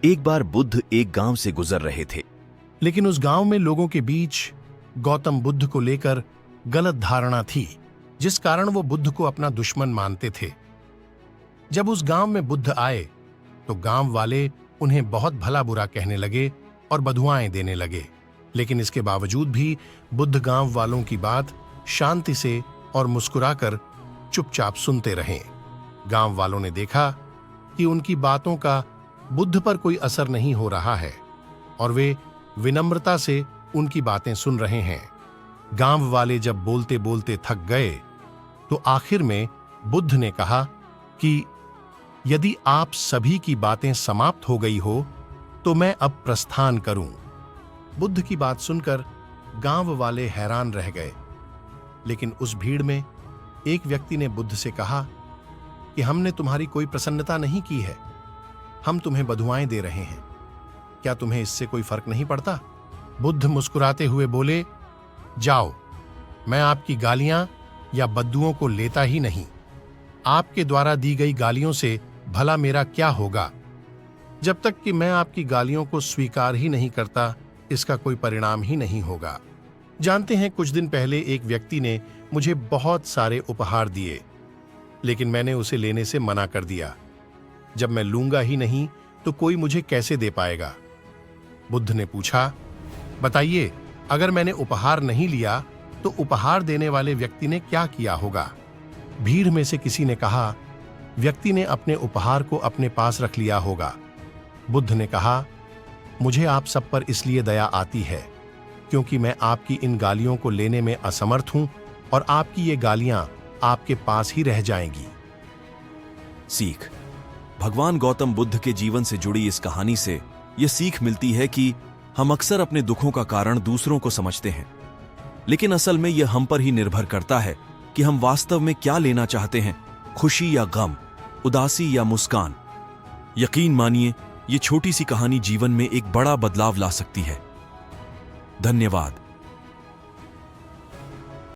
एक बार बुद्ध एक गांव से गुजर रहे थे। लेकिन उस गांव में लोगों के बीच गौतम बुद्ध को लेकर गलत धारणा थी, जिस कारण वो बुद्ध को अपना दुश्मन मानते थे। जब उस गांव में बुद्ध आए तो गांव वाले उन्हें बहुत भला बुरा कहने लगे और बदुआएं देने लगे। लेकिन इसके बावजूद भी बुद्ध गांव वालों की बात शांति से और मुस्कुराकर चुपचाप सुनते रहे। गांव वालों ने देखा कि उनकी बातों का बुद्ध पर कोई असर नहीं हो रहा है और वे विनम्रता से उनकी बातें सुन रहे हैं। गांव वाले जब बोलते बोलते थक गए तो आखिर में बुद्ध ने कहा कि यदि आप सभी की बातें समाप्त हो गई हो तो मैं अब प्रस्थान करूं। बुद्ध की बात सुनकर गांव वाले हैरान रह गए। लेकिन उस भीड़ में एक व्यक्ति ने बुद्ध से कहा कि हमने तुम्हारी कोई प्रसन्नता नहीं की है, हम तुम्हें बधुआएं दे रहे हैं, क्या तुम्हें इससे कोई फर्क नहीं पड़ता? बुद्ध मुस्कुराते हुए बोले, जाओ, मैं आपकी गालियां या बद्दुओं को लेता ही नहीं। आपके द्वारा दी गई गालियों से भला मेरा क्या होगा? जब तक कि मैं आपकी गालियों को स्वीकार ही नहीं करता, इसका कोई परिणाम ही नहीं होगा। जानते हैं, कुछ दिन पहले एक व्यक्ति ने मुझे बहुत सारे उपहार दिए, लेकिन मैंने उसे लेने से मना कर दिया। जब मैं लूंगा ही नहीं तो कोई मुझे कैसे दे पाएगा? बुद्ध ने पूछा, बताइए, अगर मैंने उपहार नहीं लिया तो उपहार देने वाले व्यक्ति ने क्या किया होगा? भीड़ में से किसी ने कहा, व्यक्ति ने अपने उपहार को अपने पास रख लिया होगा। बुद्ध ने कहा, मुझे आप सब पर इसलिए दया आती है क्योंकि मैं आपकी इन गालियों को लेने में असमर्थ हूं और आपकी ये गालियां आपके पास ही रह जाएंगी। सीख। भगवान गौतम बुद्ध के जीवन से जुड़ी इस कहानी से यह सीख मिलती है कि हम अक्सर अपने दुखों का कारण दूसरों को समझते हैं, लेकिन असल में यह हम पर ही निर्भर करता है कि हम वास्तव में क्या लेना चाहते हैं, खुशी या गम, उदासी या मुस्कान। यकीन मानिए, ये छोटी सी कहानी जीवन में एक बड़ा बदलाव ला सकती है। धन्यवाद।